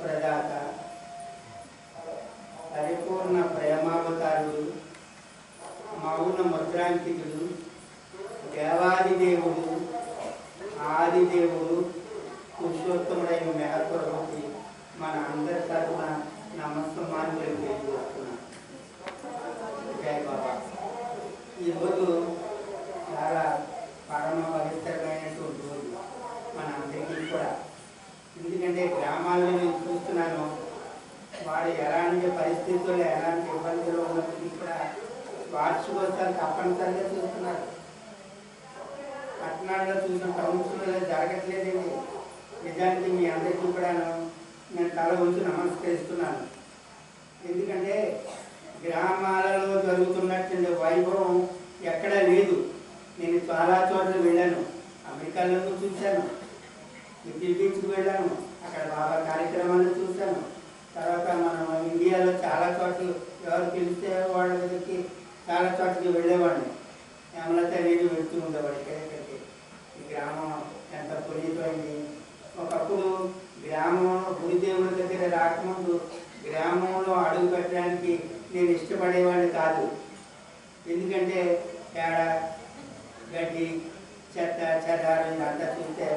ప్రదాత, పరిపూర్ణ ప్రేమావతారుడు, మౌన ముద్రాంకితుడు, దేవాది దేవుడు, ఆది దేవుడు, పురుషోత్తముడైన మేఘప్రభుకి మన అందరి తరఫున నమస్కారాలు తెలియజేస్తున్నాను. జై బాబా. ఈరోజు చాలా పరమ పవిత్రమైనటువంటి రోజు మన అందరికీ కూడా. ఎందుకంటే గ్రామాల్లో నేను చూస్తున్నాను, వాడు ఎలాంటి పరిస్థితుల్లో ఎలాంటి ఇబ్బందులు ఉన్నప్పటికీ కూడా వార్షికోత్సవాలు తప్పనిసరిగా చూస్తున్నారు. పట్టణాల్లో చూసిన టౌన్స్లో జరగట్లేదండి. నిజానికి మీ అందరికీ కూడా నేను తల ఉంచి నమస్కరిస్తున్నాను. ఎందుకంటే గ్రామాలలో జరుగుతున్నటువంటి వైభవం ఎక్కడా లేదు. నేను చాలా చోట్ల వెళ్ళాను, అమెరికాలో చూశాను, లిటిల్ బీచ్కి వెళ్ళాను, అక్కడ బాబా కార్యక్రమాలను చూశాను. తర్వాత మనం ఇండియాలో చాలా చోట్ల ఎవరు పిలిస్తే వాళ్ళ దగ్గరికి చాలా చోట్లకి వెళ్ళేవాడిని. ఏమలైతే నేను వెళ్తూ ఉండేవాడు. ఇక్కడికి ఈ గ్రామం ఎంత పునీతమైంది. ఒకప్పుడు గ్రామంలో గురుదేవుడి దగ్గర రాకముందు గ్రామంలో అడుగు పెట్టడానికి నేను ఇష్టపడేవాడిని కాదు. ఎందుకంటే తేడ గడ్డి చెత్త చెదారం అంతా చూస్తే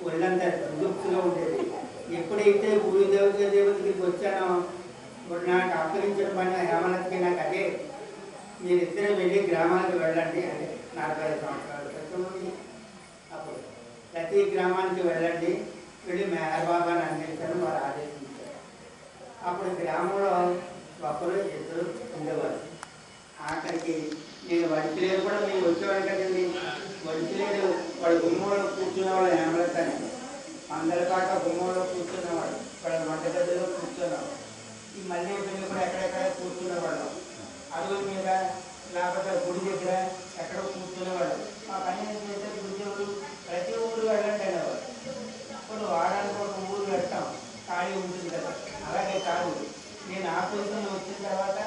ఒళ్ళంతా దుఃఖంగా ఉండేది. ఎప్పుడైతే గురుదేవుడి దగ్గరికి వచ్చానో ఇప్పుడు నాకు అప్పగించిన పని హేమలతకి నాకు అదే, మీరిద్దరే వెళ్ళి గ్రామాలకు వెళ్ళండి అంటే 45 సంవత్సరాల క్రితం నుండి. అప్పుడు ప్రతి గ్రామానికి వెళ్ళండి, వెళ్ళి మెహర్ బాబాని అందించడం వారు ఆదేశించారు. అప్పుడు గ్రామంలో ఒకరు ఇద్దరు ఉండేవారు. ఆఖరికి నేను వడిచిలేరు కూడా మేము వచ్చేవాడు కదండి. వడిచిలేరు వాడు గుమ్మంలో కూర్చునేవాడు. హేమలతని అందరిపాక గుమ్మంలో కూర్చునేవాడు, వాడు వంటగదిలో కూర్చునేవాడు. ఈ మళ్ళీ పిల్లలు కూడా ఎక్కడెక్కడ కూర్చునేవాడు. అడుగుల మీద లేకపోతే గుడి దగ్గర ఎక్కడో కూర్చునేవాడు. మా పని చేసే గుడిదేవుడు ప్రతి ఊరు వెళ్ళండి అనేవాడు. ఇప్పుడు వారానికి ఒక ఊరు వెళ్తాం, ఖాళీ ఉంటుంది కదా. అలాగే కాదు, నేను ఆ పొజిషన్ వచ్చిన తర్వాత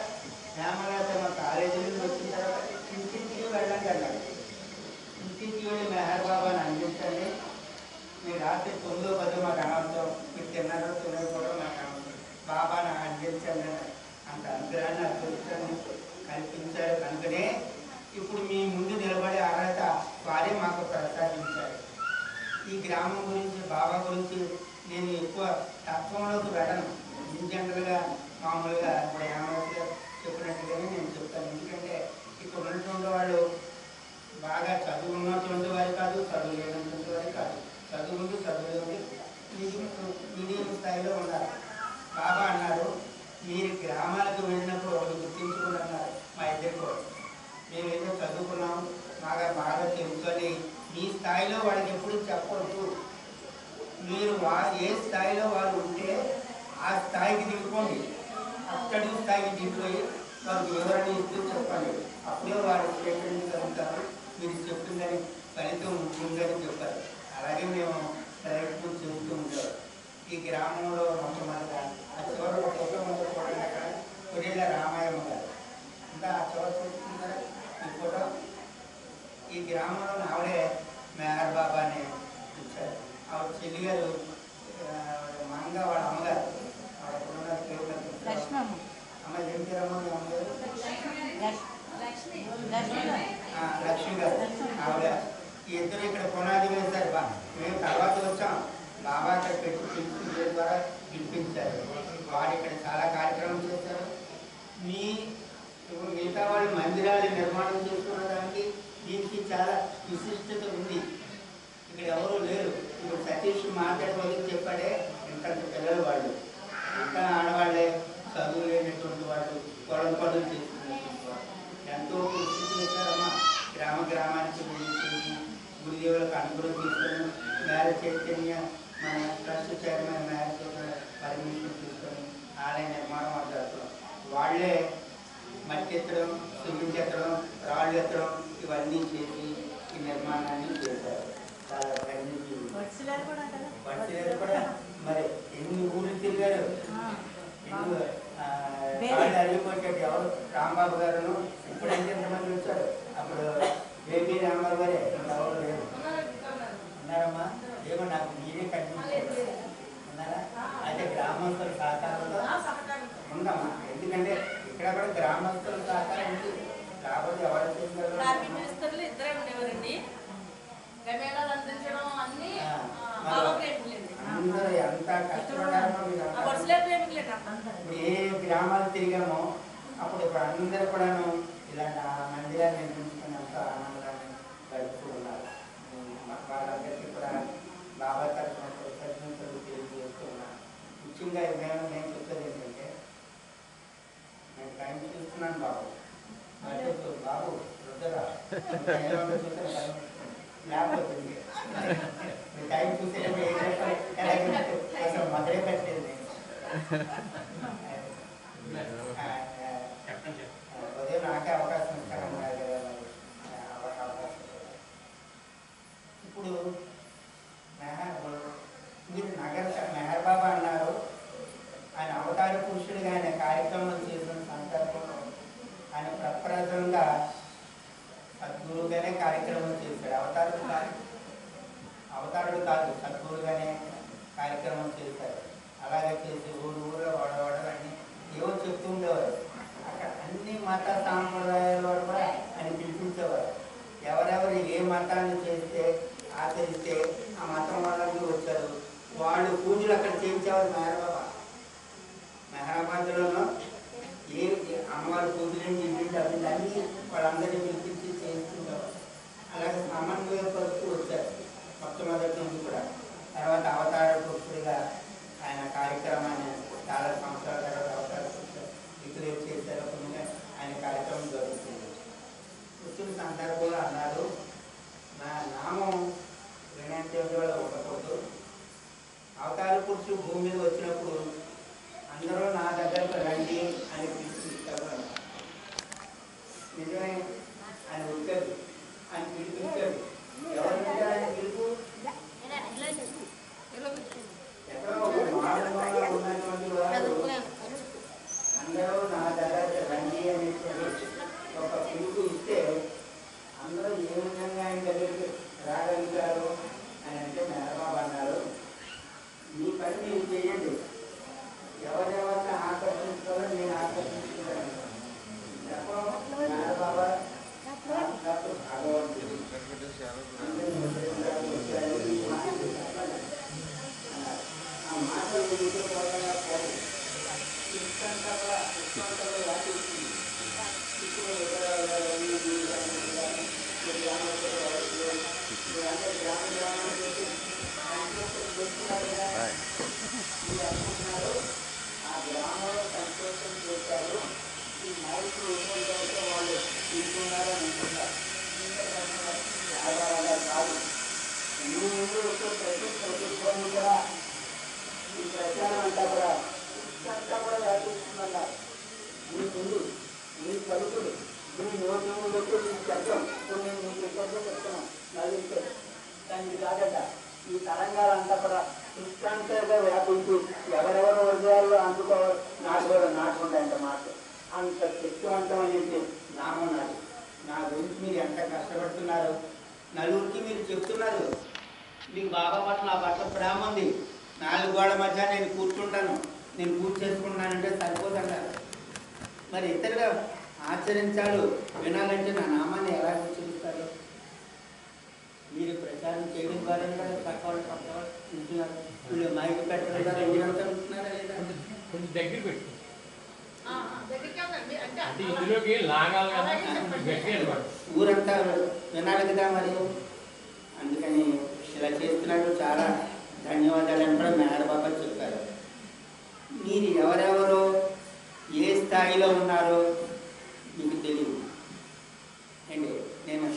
హేమలత మా కాలేజీ నుండి వచ్చిన తర్వాత ఇంటింటికి వెళ్ళండి అన్నాడు. ఇంటింటికి వెళ్ళి మెహర్ బాబాని అందించండి. మీరు రాత్రి 9, 10 మాకు అనవసరం, మీరు తిన్నారో తినకపోవడం మాకు అనవసరం, బాబాని అందించండి అని అంత అనుగ్రహాన్ని అదృష్టాన్ని కల్పించారు. కనుకనే ఇప్పుడు మీ ముందు నిలబడే అర్హత వారే మాకు ప్రసాదించారు. ఈ గ్రామం గురించి బాబా గురించి నేను ఎక్కువ తత్వంలోకి వెళ్ళను. జనరల్గా మామూలుగా ఇప్పుడు ఏమైనా చెప్పినట్టుగానే నేను చెప్తాను. ఎందుకంటే ఇక్కడ ఉన్నటువంటి వాళ్ళు బాగా చదువు ఉన్నటువంటి వారు కాదు, చదువు లేనటువంటి వారు కాదు. చదువు ఉంది, చదువు ఉంది, మీడియం స్థాయిలో ఉన్నారు. బాబా అన్నారు, మీరు గ్రామాలకు వెళ్ళినప్పుడు వాళ్ళు గుర్తించుకుని అన్నారు మా ఇద్దరు కూడా. మేము ఏదో చదువుకున్నాం, బాగా తెలుసుకొని మీ స్థాయిలో వాళ్ళకి ఎప్పుడు చెప్పవద్దు. మీరు ఏ స్థాయిలో వారు ఉంటే ఆ స్థాయికి దిగిపోండి. అక్కడి స్థాయికి దిగిపోయి వారికి వివరణ ఇస్తూ చెప్పండి. అప్పుడే వారు స్టేట్మెంట్ కలుగుతారు. మీరు చెప్తుందని ఫలితం ఉంటుందని చెప్పారు. అలాగే మేము ప్రయత్నం చేస్తూ ఉంటారు. ఈ గ్రామంలో మొట్టమొదటిగా ఆ చివరి ఫోటో మొదలు చూడండి, అక్కడ కొడేళ్ళ రామాయమ్మ గారు ఇంకా ఆ చివరి చూస్తున్నారు ఈ ఫోటో. ఈ గ్రామంలో ఆవిడే మెహర్ బాబాని ఇచ్చారు. ఆవిడ చెల్లి గారు మంగ వాళ్ళ అమ్మగారు, ఆవిడ ఎప్పుడున్న పేరు అమ్మ ఏం పేరమ్మ అమ్మగారు? లక్ష్మి గారు. ఆవిడ ఈ ఇద్దరు ఇక్కడ పునాది వేశారు. మేము తర్వాత వచ్చాం. బాబా అక్కడ పెట్టి పిలిపించే ద్వారా పిలిపించారు. వారు ఇక్కడ చాలా కార్యక్రమం చేశారు. మిగతా వాళ్ళు మందిరాలు నిర్మాణం చేసుకున్న దానికి దీనికి చాలా విశిష్టత ఉంది. ఇక్కడ ఎవరు లేరు. ఇప్పుడు సతీష్ మాట్లాడబోదు చెప్పాడే, ఇంత పిల్లలు వాళ్ళు, ఇంకా ఆడవాళ్ళే, చదువు లేనటువంటి వాళ్ళు, పనులు చేసుకునేటువంటి వాళ్ళు ఎంతో కృషి చేశారమ్మా. గ్రామానికి చేసి గురుదేవులకు అనుగ్రహం తీసుకొని మ్యారేజ్ చైతన్య మన ట్రస్ట్ చైర్మన్ మ్యారేజ్ పర్మిషన్ తీసుకొని ఆలయ నిర్మాణం అంటారు. వాళ్ళే మట్టి ఎత్తడం, సిమెంట్ ఎత్తడం, రాళ్ళు ఎత్తడం ఇవన్నీ చేసి ఈ నిర్మాణాన్ని చేశారు. చాలా వర్షాలు కూడా మరి ఎన్ని ఊళ్ళు తిరిగారు, ఎన్ని అరిగిపోయాడు. ఎవరు రాంబాబు గారును ఇప్పుడైతే ఎంతమంది వచ్చారు. అప్పుడు బేబీ రాంబాబు గారే, ఎవరు లేరు. ఉన్నారమ్మా? ఏమో నాకు మీరే కనిపించారు. ఉన్నారా? అయితే గ్రామ గ్రామస్తుల సహకారంతో ఉందమ్మా. ఎందుకంటే ఇక్కడ కూడా గ్రామస్తుల సహకారం ఉంది. లేకపోతే ఎవరు చేస్తారు? ఇద్దరే ఉండేవారండి. అందరూ ఎంత కష్టపడారో ఏ గ్రామాలు తిరిగామో అప్పుడు అందరూ కూడాను ఇలాంటి మందిరాన్ని నిర్మించుకుని ఎంతో ఆనందాన్ని గడుపుతూ ఉన్నారు. వాళ్ళందరికీ కూడా బాబా తరఫున కృతజ్ఞతలు తెలియజేస్తూ ఉన్నారు. ముఖ్యంగా నేను చెప్పేది ఏంటంటే, నేను టైం చూస్తున్నాను బాబు బాబు రుద్దరా లేకపోతే టైం చూసే అసలు మొదలే పెట్టలేదు. ఉదయం నాకే అవకాశం ఇస్తాను కదా. ఇప్పుడు మీరు మెహర్ బాబా అన్నారు, ఆయన అవతార పురుషుడిగా ఆయన కార్యక్రమం చేసిన సందర్భంలో ఆయన ప్రప్రథంగా సద్గురువుగానే కార్యక్రమం చేశాడు. అవతారుడు కాదు, సద్గురువుగానే కార్యక్రమం చేశారు. అలాగే చేసి ఊళ్ళో వాడవాడలు అన్ని ఏవో చెప్తూ ఉండేవారు. అక్కడ అన్ని మత సాంప్రదాయాల వాడు కూడా ఆయన పిలిపించేవారు. ఎవరెవరు ఏ మతాన్ని చేస్తే ఆచరిస్తే ఆ మతం వాళ్ళందరూ వచ్చారు. వాళ్ళు పూజలు అక్కడ చేయించేవారు. మెహరాబాద్లోనూ ఏ అమ్మవారి పూజలు ఇంటి అన్ని వాళ్ళందరినీ పిలిపించి చేస్తుండేవారు. అలాగే సమన్వయపరుస్తూ వచ్చారు మొట్టమొదటి నుంచి కూడా. తర్వాత అవతార పురుషుడిగా ఆయన కార్యక్రమాన్ని చాలా సంవత్సరాల తర్వాత అవతార పురుషుడు డిక్లేర్ చేశారు. ఆయన కార్యక్రమం జరుగుతుంది. పురుషుడి సందర్భంలో అన్నారు, నా నామం వినంటే ఉండకూడదు. అవతార పురుషుడు భూమి మీద వచ్చినప్పుడు అందరూ నా దగ్గరకు రండి అని పిలిపిస్తారు. నిజమే, ఆయన వచ్చాడు, ఆయన పిలిపించాడు. ఎవరు ఆయన పిలుపు? ఎక్కడో మానవుగా ఉన్నటువంటి వారు అందరూ నా దగ్గర రండి అని ఒక పిలుపు ఇస్తే అందరూ ఏ విధంగా ఆయన దగ్గరికి రాగలుగుతారు అని అంటే మెహర్బాబా అన్నారు, మీ పని మీరు చేయండి, ఎవరెవరిని ఆకర్షించుకోవాలో నేను ఆకర్షించుకుంటాను. మెహర్బాబా భగవంతుడు ఆ మాటలు ఆ గ్రామంలో సంతోషం చేశారు. ఈ నాయకులు ఉన్నంత వాళ్ళు తీసుకున్నారని అనుకుంటారు. కాదు, ప్రతి ప్రభుత్వం కూడా ఈ ప్రచారం అంతా కూడా వ్యాపిస్తుందన్నారు. మీ ముందు మీ పలుకులు మీ నోటి ముందుకు మీ శబ్దం నేను మీకు ఇబ్బంది చెప్తున్నాను నలుగురితో. దానికి కాదట ఈ తరంగాలంతా కూడా ఇష్టాంతరంగా వ్యాపించి ఎవరెవరు హృదయాల్లో అందుకోవాలి నాటుకుంటాయంట మాట. అంత శక్తివంతమైనది నామం నాది. నా గురించి మీరు ఎంత కష్టపడుతున్నారు, నలుగురికి మీరు చెప్తున్నారు. మీకు బాబా పట్ల నా పట్ల ప్రేమ ఉంది, 4 గోడల మధ్య నేను కూర్చుంటాను, నేను పూజ చేసుకుంటున్నానంటే సరిపోతున్నారు. మరి ఇతరుగా ఆచరించాడు వినాలంటే నా నామాన్ని ఎలా ఉచ్చరిస్తారు? మీరు ప్రచారం చేయడం ద్వారా పక్కవాళ్ళు ఉంటున్నారు. వీళ్ళు మైక్ పెట్టడం ద్వారా ఊరంతా ఉంటున్నారా లేదా? కొంచెం దగ్గర పెట్టు, ఊరంతా వినాలి కదా మరి. అందుకని ఇలా చేస్తున్నాడు. చాలా ధన్యవాదాలు అని కూడా మెహర్ బాబా చెప్పారు. మీరు ఎవరెవరో ఏ స్థాయిలో ఉన్నారో మీకు తెలియదు అండి. నేను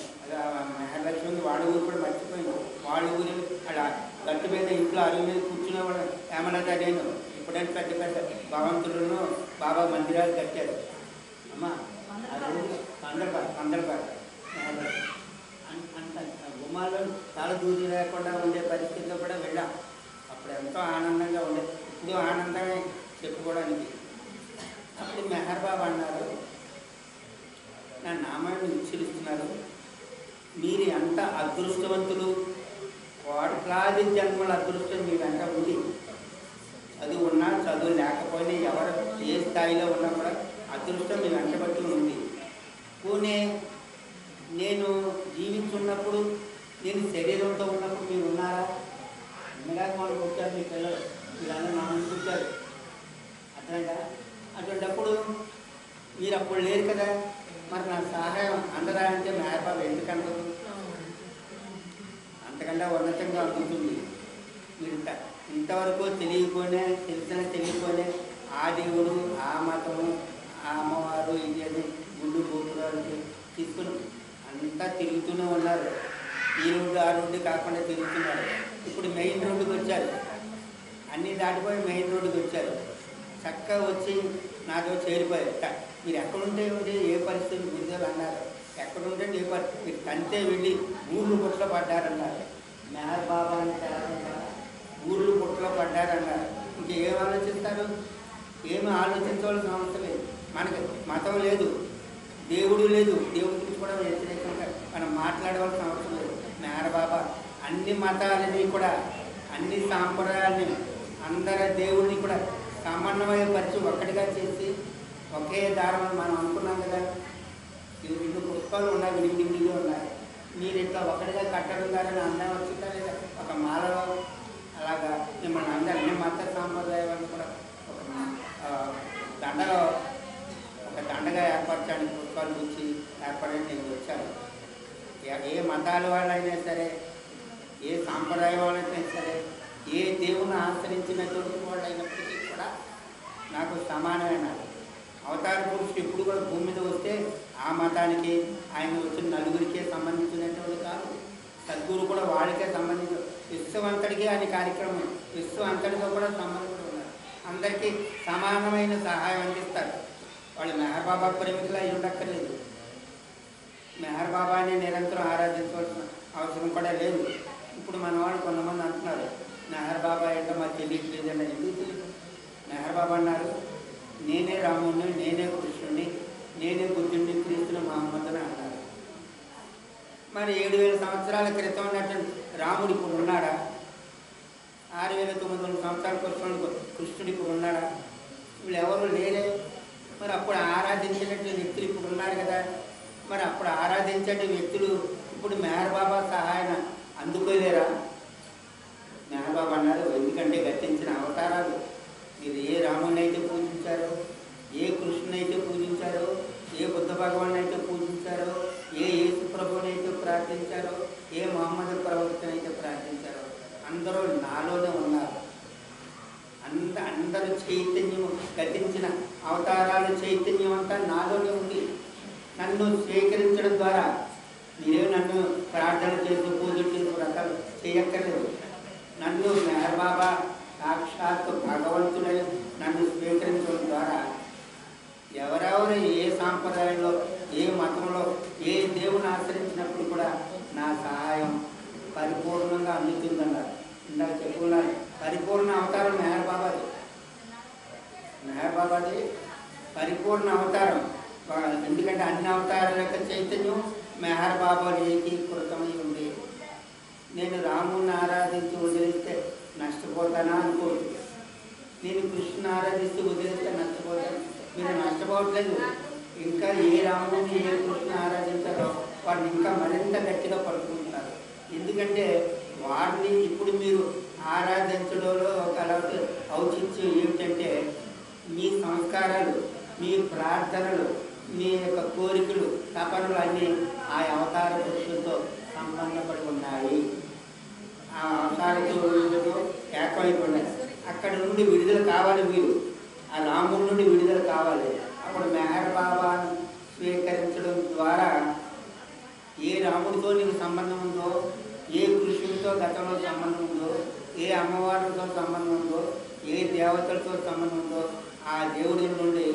మెహర్ లక్ష్మి వాళ్ళ ఊరు కూడా మర్చిపోయాను. వాళ్ళ ఊరి అలా గట్టు మీద ఇంట్లో అరుగు మీద కూర్చునేవాడు. ఏమన్నా నేను ఇప్పుడంటే పెద్ద పెద్ద భగవంతులను బాబా మందిరాలు కట్టారు. అమ్మ అందరిపాట అంత గుమ్మాల్లో చాలా దూరం లేకుండా ఉండే పరిస్థితిలో కూడా వెళ్ళాం. అప్పుడు ఎంతో ఆనందంగా ఉండే, ఇప్పుడు ఆనందంగా చెప్పుకోవడానికి. అప్పుడు మెహర్ బాబా అన్నారు, నా నామాన్ని ఉచ్చరిస్తున్నారు, మీరు ఎంత అదృష్టవంతులు, కోట్లాది జన్మల అదృష్టం మీ వెంట ఉంది. చదువు ఉన్నా చదువు లేకపోయినా ఎవరు ఏ స్థాయిలో ఉన్నా కూడా అదృష్టం మీ వెంటబట్టి ఉంది. పోనీ నేను జీవించున్నప్పుడు, నేను శరీరంతో ఉన్నప్పుడు మీరు ఉన్నారా? ఉన్నగా మనం పుట్టారు, మీ పిల్లలు మీరందరూ నా ముందు పుట్టారు. అర్థమైందా? అటువంటిప్పుడు మీరు అప్పుడు లేరు కదా, మరి నా సహాయం అందరా అంటే మేరబాబు ఎందుకంటారు? అంతకంటే ఉన్నతంగా అందుతుంది. మీరు ఇంతవరకు తెలియకపోయినా, తెలియకపోయినా ఆ దేవుడు, ఆ మతము, ఆ అమ్మవారు, ఇది అని గుళ్ళు గోపురాలు తీసుకుని అంతా తిరుగుతూనే ఉన్నారు. ఈ రోడ్డు ఆ రోడ్డు కాకుండా తిరుగుతున్నారు. ఇప్పుడు మెయిన్ రోడ్డుకి వచ్చారు, అన్నీ దాటిపోయి మెయిన్ రోడ్డుకి వచ్చారు. చక్కగా వచ్చి నాతో చేరిపోయారు. మీరు ఎక్కడుంటే ఏ పరిస్థితి గురిదేలు అన్నారు, ఎక్కడుంటే ఏ పరిస్థితి మీరు తంతే వెళ్ళి ఊర్లు పుట్టలో పడ్డారన్నారు. మేర్ బాబా అంటే ఊర్లు పుట్టలో పడ్డారన్నారు. ఇంకేం ఆలోచిస్తారు? ఏమి ఆలోచించవలసిన అవసరం లేదు. మనకి మతం లేదు, దేవుడు లేదు, దేవుడి గురించి కూడా వ్యతిరేకంగా మనం మాట్లాడవలసిన అవసరం లేదు. మేర్ బాబా అన్ని మతాలని కూడా, అన్ని సాంప్రదాయాలని, అందరి దేవుడిని కూడా సమన్వయపరిచి ఒక్కటిగా చేసి ఒకే దారం మనం అనుకున్నాం కదా. రెండు పుష్పాలు ఉన్నాయి, విడివిడిగా ఉన్నాయి. మీరు ఇట్లా ఒకటిగా కట్టడం ద్వారా అందం వచ్చిందా లేదా? ఒక మాలలో అలాగా మిమ్మల్ని అందరినీ మత సాంప్రదాయాన్ని కూడా ఒక దండలో ఒక దండగా ఏర్పరచడానికి పుష్పాలు గురించి ఏర్పడని నేను వచ్చాను. ఏ మతాల వాళ్ళైనా సరే, ఏ సాంప్రదాయం వాళ్ళైనా సరే, ఏ దేవుని ఆశ్రయించినటువంటి వాళ్ళు అయినప్పటికీ కూడా నాకు సమానమైన అవతార పురుషుడు ఎప్పుడు కూడా భూమి మీద వస్తే ఆ మతానికి, ఆయన వచ్చిన నలుగురికే సంబంధించినటువంటి కాదు. సద్గురు కూడా వాళ్ళకే సంబంధించిన, విశ్వం అంతటికీ ఆయన కార్యక్రమం, విశ్వం అంతటితో కూడా సంబంధించి ఉన్నారు. అందరికీ సమానమైన సహాయం అందిస్తారు. వాళ్ళు మెహర్ బాబా ప్రేమికులు అయి ఉండక్కర్లేదు. మెహర్ బాబాని నిరంతరం ఆరాధించవలసిన అవసరం కూడా లేదు. ఇప్పుడు మన వాళ్ళు కొంతమంది అంటున్నారు, మెహర్ బాబా ఏంటో మాకు తెలియట్లేదండి. ఎందుకు తెలియదు? మెహర్ బాబా అన్నారు, నేనే రాముడిని, నేనే కృష్ణుడిని, నేనే బుద్ధుడిని, క్రీస్తుని, మహమ్మద్ని అన్నారు. మరి 7000 సంవత్సరాల క్రితం ఉన్నటువంటి రాముడు ఇప్పుడు ఉన్నాడా? 6900 సంవత్సరాల కృష్ణుడు ఇప్పుడు ఉన్నాడా? వీళ్ళు ఎవరు లేరే. మరి అప్పుడు ఆరాధించినటువంటి వ్యక్తులు ఇప్పుడు ఉన్నారు కదా. మరి అప్పుడు ఆరాధించే వ్యక్తులు ఇప్పుడు మెహర్ బాబా సహాయం అందుకోలేరా? మెహర్ బాబా అన్నారు, ఎందుకంటే గతించిన అవతారాలు మీరు ఏ రాముని అయితే పూజించారో, ఏ కృష్ణుని అయితే పూజించారో, ఏ బుద్ధ భగవాన్ అయితే పూజించారో, ఏ యేసు ప్రభుని అయితే ప్రార్థించారో, ఏ మహమ్మద్ ప్రవక్తని అయితే ప్రార్థించారో అందరూ నాలోనే ఉన్నారు. అందరూ చైతన్యము, గతించిన అవతారాలు చైతన్యం అంతా నాలోనే ఉంది. నన్ను స్వీకరించడం ద్వారా మీరే నన్ను ప్రార్థన చేసి, పూజలు చేసి రకాలు చేయక్కర్లేదు. నన్ను మెహర్ బాబా సాక్షాత్తు భగవంతుడని నన్ను స్వీకరించడం ద్వారా ఎవరెవరు ఏ సాంప్రదాయంలో, ఏ మతంలో, ఏ దేవుని ఆశ్రయించినప్పుడు కూడా నా సహాయం పరిపూర్ణంగా అందుతుందన్నారు. ఇందాక చెప్పుకున్నాను, పరిపూర్ణ అవతారం మెహర్ బాబాది. మెహర్ బాబాది పరిపూర్ణ అవతారం. ఎందుకంటే అన్ని అవతారాల యొక్క చైతన్యం మెహర్ బాబాలో ఏకీకృతమై ఉంది. నేను రాముని ఆరాధించి వదిలేస్తే నష్టపోతానా అనుకోవచ్చు. నేను కృష్ణుని ఆరాధిస్తూ వదిలేస్తే నష్టపోతాను. మీరు నష్టపోవట్లేదు. ఇంకా ఏ రాముని, ఏ కృష్ణుని ఆరాధించారో వారిని ఇంకా మరింత గట్టిగా పట్టుకుంటున్నారు. ఎందుకంటే వారిని ఇప్పుడు మీరు ఆరాధించడంలో ఒక అలవాటు ఔచిత్యం ఏమిటంటే, మీ సంస్కారాలు, మీ ప్రార్థనలు, మీ యొక్క కోరికలు, తపనలు అన్నీ ఆ అవతార పురుషులతో సంబంధపడి ఉన్నాయి. ఆ అవతార పురుషులతో ఏకమైపోయినాయి. అక్కడ నుండి విడుదల కావాలి. మీరు ఆ రాముడి నుండి విడుదల కావాలి. అప్పుడు మెహర్ బాబాను స్వీకరించడం ద్వారా ఏ రాముడితో నీకు సంబంధం ఉందో, ఏ కృష్ణుడితో గతంలో సంబంధం ఉందో, ఏ అమ్మవారితో సంబంధం ఉందో, ఏ దేవతలతో సంబంధం ఉందో ఆ దేవుడి నుండి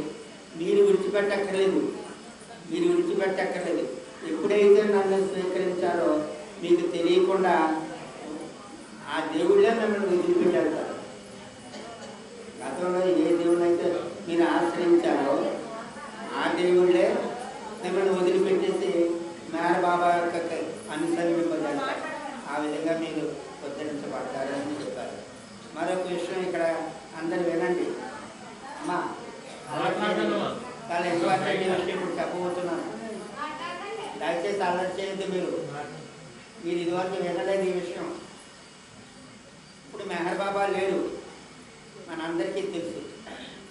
మీరు విడిచిపెట్టక్కర్లేదు. మీరు విడిచిపెట్టక్కర్లేదు. ఎప్పుడైతే నన్ను స్వీకరించారో మీకు తెలియకుండా ఆ దేవుళ్ళే మిమ్మల్ని విడిచిపెట్టేస్తారు. గతంలో ఏ దేవుడైతే మీరు ఆశ్రయించారో ఆ దేవుళ్ళే మిమ్మల్ని వదిలిపెట్టేసి మెహర్ బాబా యొక్క అనుసరింపజేస్తారు. ఆ విధంగా మీరు ఉద్ధరించబడతారు అని చెప్పారు. మరొక విషయం ఇక్కడ అందరి చాలా ఇంపార్టెంట్ విషయం ఇప్పుడు చెప్పబోతున్నాను. దయచేసి అలర్ట్ చేయొద్దు. మీరు ఇదివరకు వినలేదు ఈ విషయం. ఇప్పుడు మెహర్ బాబా లేడు, మనందరికీ తెలుసు.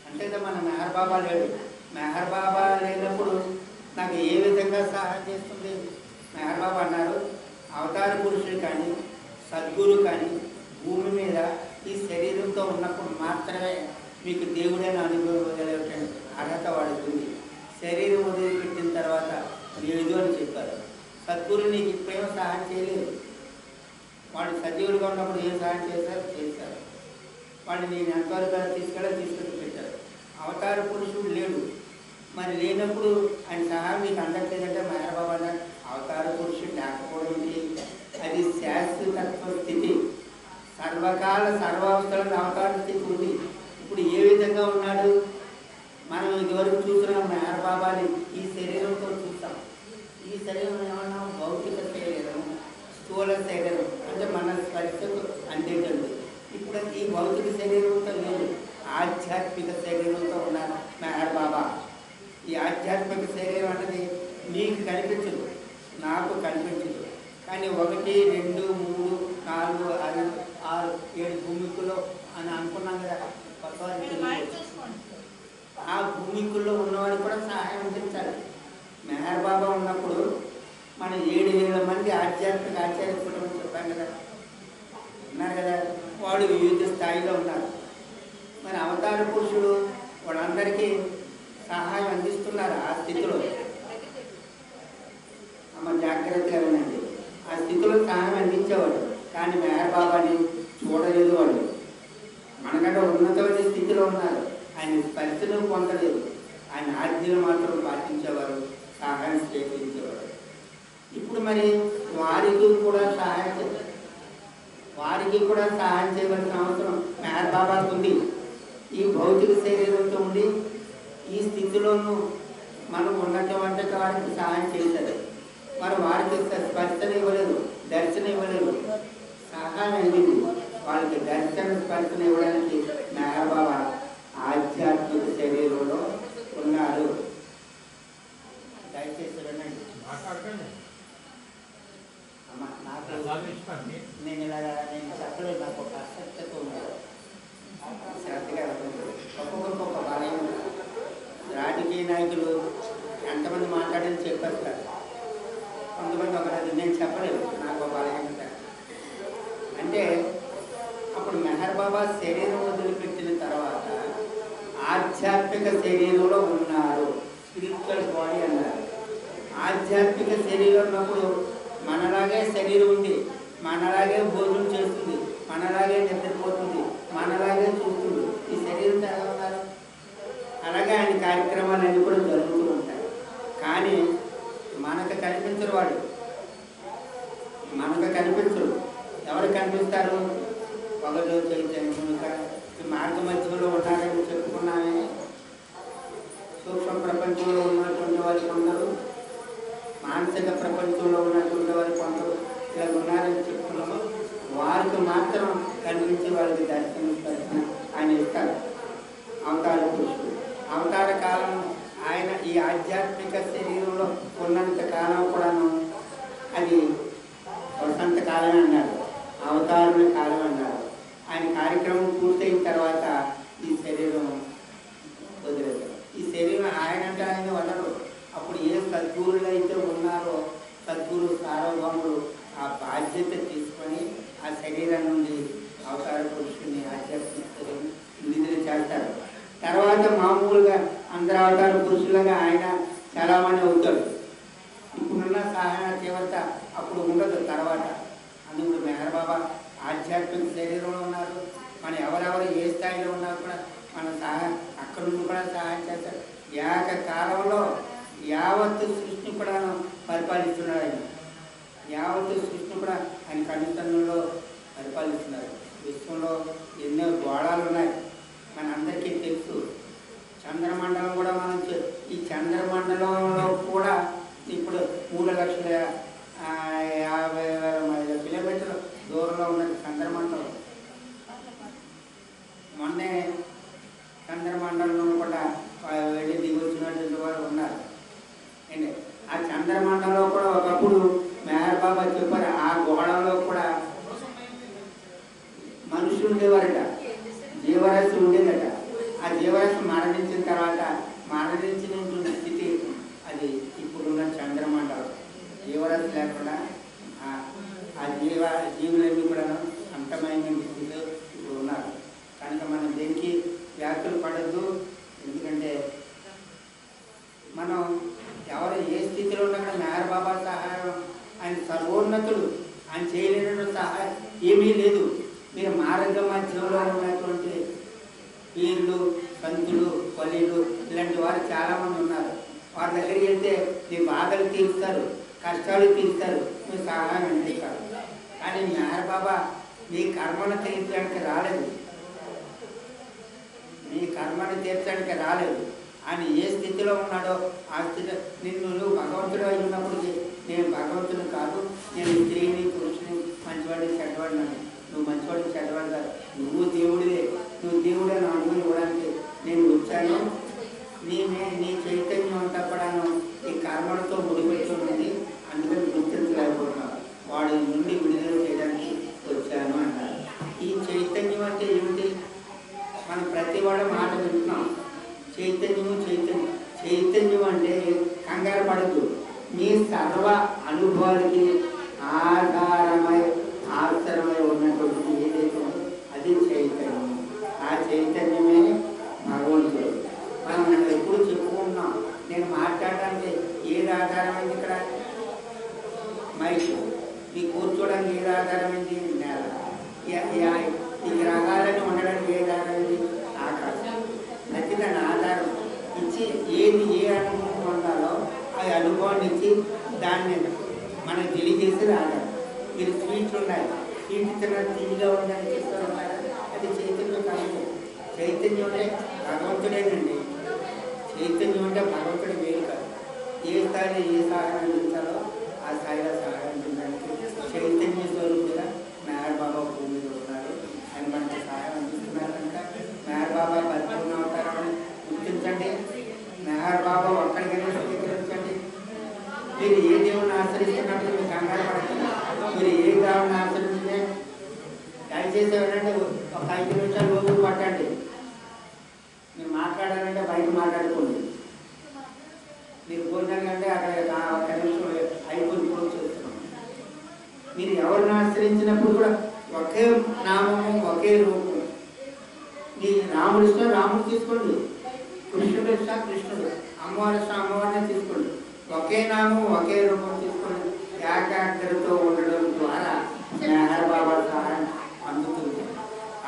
అంటే మన మెహర్ బాబా లేడు. మెహర్ బాబా లేనప్పుడు నాకు ఏ విధంగా సహాయం చేస్తుంది? మెహర్ బాబా అన్నారు, అవతార పురుషులు కానీ సద్గురు కానీ భూమి మీద ఈ శరీరంతో ఉన్నప్పుడు మాత్రమే మీకు దేవుడైన అనుభవం అర్హత వాడుతుంది. శరీరం వదిలిపెట్టిన తర్వాత లేదు అని చెప్పారు. సద్గురు నీకు ఇప్పుడేమో సహాయం చేయలేదు. వాళ్ళు సజీవులుగా ఉన్నప్పుడు ఏం సహాయం చేశారు. వాళ్ళు నేను ఎంతవరకు తీసుకెళ్ళి పెట్టారు. అవతార పురుషుడు లేడు, మరి లేనప్పుడు ఆయన సహాయం నీకు అందట్లేదంటే మెహర్ బాబా అన్నారు, అవతార పురుషుడు లేకపోవడం అది శాశ్వతత్వ స్థితి. సర్వకాల సర్వావస్థలను అవతార స్థితి ఉంది. ఇప్పుడు ఏ విధంగా ఉన్నాడు? మనం ఇదివరకు చూస్తున్నాం మెహర్ బాబాని ఈ శరీరంతో చూస్తాం. ఈ శరీరం ఏమన్నా భౌతిక శరీరం, స్థూల శరీరం, అంటే మన స్పర్శకు అందేటండి. ఇప్పుడు ఈ భౌతిక శరీరంతో లేదు, ఆధ్యాత్మిక శరీరంతో ఉన్నారు మెహర్ బాబా. ఈ ఆధ్యాత్మిక శరీరం అనేది నీకు కనిపించదు, నాకు కనిపించదు. కానీ 1, 2, 3, 4, 5, 6, 7 భూమికుల్లో అని అనుకున్నాం కదా. ఆ భూమికుల్లో ఉన్నవాడికి కూడా సహాయం అందించాలి. మెహర్ బాబా ఉన్నప్పుడు మన 7,000 మంది ఆధ్యాత్మిక ఆచార్యులు చెప్పాం కదా, ఉన్నారు కదా. వాడు వివిధ స్థాయిలో ఉన్నారు. మరి అవతార పురుషుడు వాళ్ళందరికీ సహాయం అందిస్తున్నారు. ఆ స్థితిలో అమ్మ జాగ్రత్తగా వినండి. ఆ స్థితిలో సహాయం అందించేవాడు. కానీ మెహర్ బాబాని చూడలేదు వాళ్ళు. మనకంటే ఉన్నతమైన స్థితిలో ఉన్నారు. ఆయన స్పర్శను పొందలేదు. ఆయన ఆజ్ఞలు మాత్రం పాటించేవారు, సహాయం స్వీకరించేవారు. ఇప్పుడు మరి వారికి కూడా సహాయం చేయవలసిన అవసరం మెహర్ బాబాకు ఉంది. ఈ భౌతిక శరీరంతో ఉండి ఈ స్థితిలోనూ మనం ఉన్నటువంటి వారికి సహాయం చేశారు. మరి వారికి స్పర్శన ఇవ్వలేదు, దర్శనం ఇవ్వలేదు. సహాయం అయింది వాళ్ళకి దర్శన స్పర్శన ఇవ్వడానికి మెహర్ బాబా ఆధ్యాత్మిక శరీరంలో ఉన్నారు. దయచేసి వినండి అమ్మ. నేను చెప్పలేదు, నాకు ఒక అసక్తత ఉంది. శ్రద్ధగా ఒక్కొక్కరికి ఒక బలహీనత. రాజకీయ నాయకులు ఎంతమంది మాట్లాడని చెప్పేస్తారు. కొంతమంది ఒకటి నేను చెప్పలేదు, నాకు ఒక బలహీనత. అంటే అప్పుడు మెహర్ బాబా శరీరం వదిలిపెట్టిన తర్వాత ఆధ్యాత్మిక శరీరంలో ఉన్నారు. స్పిరిచువల్ బాడీ అన్నారు. ఆధ్యాత్మిక శరీరం ఉన్నప్పుడు మనలాగే శరీరం ఉంది, మనలాగే భోజనం చేస్తుంది, మనలాగే నిద్రపోతుంది, మనలాగే చూస్తుంది. ఈ శరీరంతో ఎలా ఉన్నారు? అలాగే ఆయన కార్యక్రమాలన్నీ కూడా జరుగుతూ ఉంటాయి. కానీ మనకు కనిపించరు వాడు, మనకు కనిపించరు. ఎవరు కనిపిస్తారు? ఒకరు చైతన్యం మార్గ మధ్యలో ఉన్నారని చెప్పుకున్నామే. సూక్ష్మ ప్రపంచంలో ఉన్నటువంటి వారు కొందరు, మానసిక ప్రపంచంలో ఉన్నటువంటి వారు కొందరు ఇలా ఉన్నారని చెప్పుకున్నాము. వారికి మాత్రం కనిపించి వారికి దర్శనం ఆయన ఇస్తారు. అవతార పురుషుడు అవతార కాలం ఆయన ఈ ఆధ్యాత్మిక శరీరంలో ఉన్నంత కాలం కూడాను అది వసంత కాలం అన్నారు, అవతారుల కాలం అన్నారు. ఆయన కార్యక్రమం పూర్తయిన తర్వాత ఈ శరీరం వదిలేస్తారు. ఈ శరీరం ఆయన అంటే ఆయన వదలరు. అప్పుడు ఏ సద్గురులు అయితే ఉన్నారో సద్గురు సార్వభౌములు ఆ బాధ్యత తీసుకొని ఆ శరీరం నుండి అవతార పురుషుని ఆధ్యాత్మిక విడుదల చేస్తారు. తర్వాత మామూలుగా అందరు అవతార పురుషులుగా ఆయన చాలామంది అవుతాడు. ఇప్పుడున్న సహాయ తీవ్రత అప్పుడు ఉండదు తర్వాత. అందుకు మెహర్ బాబా ఆధ్యాత్మిక శరీరంలో ఉన్నారు. మన ఎవరెవరు ఏ స్థాయిలో ఉన్నా కూడా మన సహాయం అక్కడి నుండి కూడా సహాయం చేస్తారు. ఏకకాలంలో యావత్తు సృష్టిని కూడా పరిపాలిస్తున్నాడు ఆయన. యావత్తు సృష్టిని కూడా ఆయన కనుతన్నులో పరిపాలిస్తున్నారు. విశ్వంలో ఎన్నో గోళాలు ఉన్నాయి, మన అందరికీ తెలుసు. చంద్రమండలం కూడా మనం ఈ చంద్రమండలంలో కూడా ఇప్పుడు 3,50,000 కిలోమీటర్ల దూరంలో ఉన్నది చంద్రమండలం. మొన్నే చంద్రమండలంలో కూడా వైద్యులు ఇలాంటి వారు చాలామంది ఉన్నారు. వారి దగ్గరికి వెళ్తే నీ బాధలు తీరుస్తారు, కష్టాలు తీరుస్తారు, నువ్వు సహాయం అందిస్తారు. కానీ మెహర్ బాబా నీ కర్మను తీర్చడానికి రాలేదు, నీ కర్మను తీర్చడానికి రాలేదు. ఆయన ఏ స్థితిలో ఉన్నాడో ఆ స్థితిలో నువ్వు భగవంతుడు అయి ఉన్నప్పటికీ నేను భగవంతుడు కాదు, నేను స్త్రీని పురుషుని మంచివాడిని చెడ్డవాడిని. నువ్వు మంచివాడిని చెడ్డవాడు కాదు, నువ్వు దేవుడివే. నువ్వు దేవుడే నా అనుభవం ఇవ్వడానికి నేను వచ్చాను. నీ చైతన్యం అంతా కూడాను ఈ కర్మలతో ముడిపెట్టి ఉన్నది, అందుకని గుర్తించలేకపోతున్నావు. వాడి నుండి విడుదల చేయడానికి వచ్చాను అన్నారు. ఈ చైతన్యం అంటే ఏమిటి? మనం ప్రతి వాడు మాట వింటున్నాం, చైతన్యము చైతన్యం. చైతన్యం అంటే కంగారు పడద్దు, మీ సర్వ అనుభవాలకి ఆధారమై ఉన్నటువంటి ఏదైతే అది చైతన్యం. ఆ చైతన్యమే భగవంతుడు. మనం ఎప్పుడు చెప్పుకుంటున్నాం, నేను మాట్లాడడానికి ఏది ఆధారమైంది? ఇక్కడ మైక్. మీ కూర్చోడానికి ఏది ఆధారమైంది? నేల. ఈ గ్రహాలను ఉండడానికి ఏది ఆధారమైంది? ఆకాశం. ప్రతి దాని ఆధారం ఇచ్చి ఏది ఏ అనుభవం పొందాలో ఆ అనుభవాన్ని ఇచ్చి దాన్ని మనం తెలియజేసి రాగాలి. మీరు స్వీట్లు ఉన్నాయి, స్వీట్ తిన్న తీగా ఉందని చెప్తారు, అది చైతన్యం కాదు. చైతన్యం అంటే భగవంతుడేనండి. చైతన్యం అంటే భగవంతుడి వేరు కాదు. ఏ స్థాయిలో ఏ సహాయం అందించాలో ఆ స్థాయిలో సహాయం అందించడానికి చైతన్య స్వరూపుగా మెహర్ బాబా భూమి మీద ఉన్నారు. ఆయన మనకి సహాయం అందిస్తున్నారు కనుక మెహర్ బాబా పరిపూర్ణ అవతారాన్ని గుర్తించండి. మెహర్ బాబా ఒక్కడికైనా స్వీకరించండి. మీరు ఏ దేవుడిని ఆశ్రయిస్తున్నప్పుడు మీరు కంగారు పడకండి. మీరు ఏ దేవుడిని ఆశ్రయిస్తే దయచేసి ఎవరంటే ఒక 5 నిమిషాలు లోపు పట్టండి. మీరు మాట్లాడాలంటే బయట మాట్లాడుకోండి. మీరు భోజనం కంటే అక్కడ 1 నిమిషం అయిపోయి క్లోజ్ చేస్తున్నాం. మీరు ఎవరిని ఆశ్రయించినప్పుడు కూడా ఒకే నామము ఒకే రూపం. మీ రాముడు ఇష్టం రాముడు తీసుకోండి, కృష్ణుడు ఇష్టం కృష్ణుడు, అమ్మవారి ఇష్టం అమ్మవారిని తీసుకోండి. ఒకే నామం ఒకే రూపం తీసుకోండి. ఏకాగ్రతతో ఉండడం ద్వారా మెహర్ బాబా సహాయం అందుతుంది.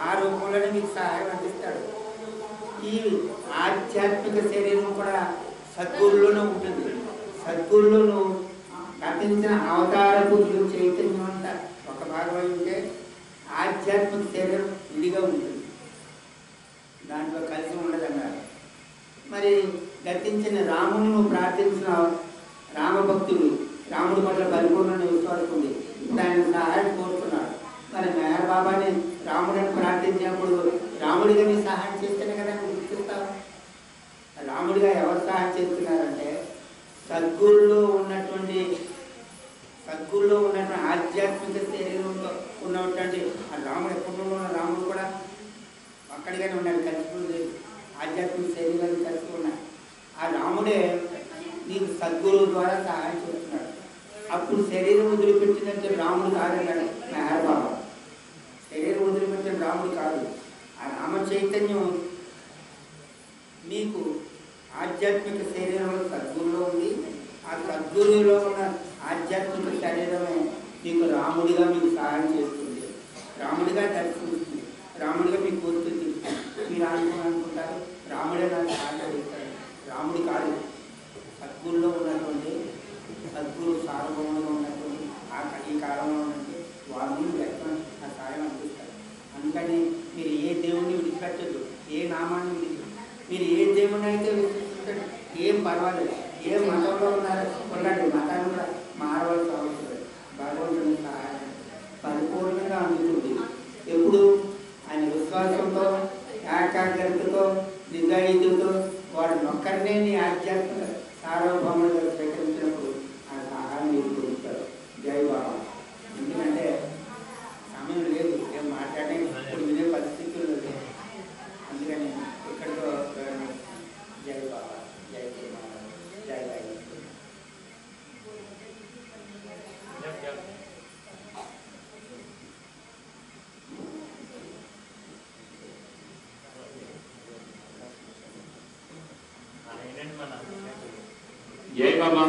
ఆ రూపంలోనే మీకు సహాయం అందిస్తాడు. ఈ ఆధ్యాత్మిక శరీరం కూడా సద్గురులోనే ఉంటుంది. సద్గురులను కథించిన అవతార పురుషులు చైతన్యం అంతా ఒక భాగమై ఉంటే ఆధ్యాత్మిక శరీరం విడిగా ఉంటుంది, దాంట్లో కలిసి ఉండదన్నారు. మరి గతించిన రామును ప్రార్థించిన రామభక్తుడు రాముడి పట్ల పరిపూర్ణ విశ్వాసం ఉంది, దాన్ని సహాయం కోరుతున్నాడు. మరి మెహర్ బాబాని రాముడిని ప్రార్థించినప్పుడు రాముడిగా నీ సహాయం చేస్తేనే కదా గుర్తిస్తావు. రాముడిగా ఎవరు సహాయం చేస్తున్నారంటే సద్గురులో ఉన్నటువంటి ఆధ్యాత్మిక శరీరంలో ఉన్నటువంటి ఆ రాముడు ఎప్పుడు ఉన్న రాముడు కూడా అక్కడిగానే ఉన్నాడు, కలిసిపోయింది. ఆధ్యాత్మిక శరీరాలు కలిసి ఉన్నాయి. ఆ రాముడే నీకు సద్గురువు ద్వారా సహాయం చేస్తున్నాడు. అప్పుడు శరీరం వదిలిపెట్టినట్టు రాముడు కాదన్నాడు మెహర్ బాబా. శరీరం వదిలిపెట్టిన రాముడు కాదు. ఆ రామ చైతన్యం మీకు ఆధ్యాత్మిక శరీరంలో సద్గురులో ఉంది. ఆ సద్గురువులో ఉన్న ఆధ్యాత్మిక శరీరమే మీకు రాముడిగా మీకు సహాయం చేస్తుంది, రాముడిగా దర్శిస్తుంది, రాముడిగా మీకు కోరుతూ తీరుస్తుంది. మీరు అనుకుంటారు రాముడే నాకు సహాయం చేస్తాడు. రాముడి కాదు, సద్గురులో ఉన్నటువంటి సద్గురు సార్వభౌమంగా ఉన్నటువంటి ఈ కాలంలో ఉన్నటువంటి వారిని వ్యక్తం ఆ సహాయం అందిస్తారు. అందుకని మీరు ఏ దేవుడిని విడిచిపెట్టద్దు, ఏ నామాన్ని మీరు ఏ దేవుడిని అయితే విడిచిపెట్టండి, ఏం పర్వాలేదు. ఏ మతంలో ఉన్నారో ఉండండి, మతాన్ని కూడా మారవలసిన అవసరం లేదు. భగవంతుని సహాయం పరిపూర్ణంగా అందుతుంది. ఎప్పుడు ఆయన విశ్వాసంతో ఏకాగ్రతతో నిజాయితీతో వాడు ఒక్కరినే నీ ఆధ్యాత్మిక సార్వభౌములుగా స్వీకరించినప్పుడు ఆ సహాయం మీరు పొందుతారు. జై బాబా. ఎందుకంటే సమయం లేదు, ఏం మాట్లాడే ఇప్పుడు వినే పరిస్థితులు లేదు. అందుకని ఇక్కడితో జై బాబా, జై బాబా, జై జై. జై బాబా.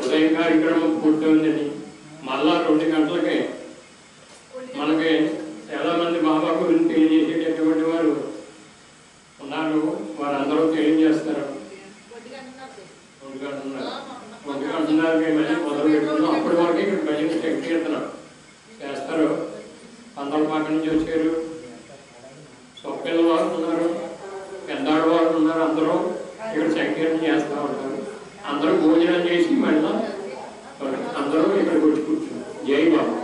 ఉదయం కార్యక్రమం పూర్తయిందని మళ్ళా 2 గంటలకే మనకి చాలా మంది బాబాకు తెలియజేసేటటువంటి వారు ఉన్నారు. వారందరూ తెలియజేస్తారు. 1 గంటన్నరకి మళ్ళీ మొదలు పెట్టుకున్నాం. అప్పటి వరకు ఇక్కడ భజన సంకీర్తన చేస్తారు. అందరూ పక్క నుంచి వచ్చారు. సొప్పిల్ల వారు ఉన్నారు, పెద్దాడు వారు ఉన్నారు. అందరూ ఇక్కడ సంకీర్తన చేస్తూ ఉంటారు. అందరూ భోజనం చేసి మళ్ళీ అందరూ ఇక్కడికి వచ్చి కూర్చున్నారు. జై బాబా.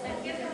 సంకీర్తన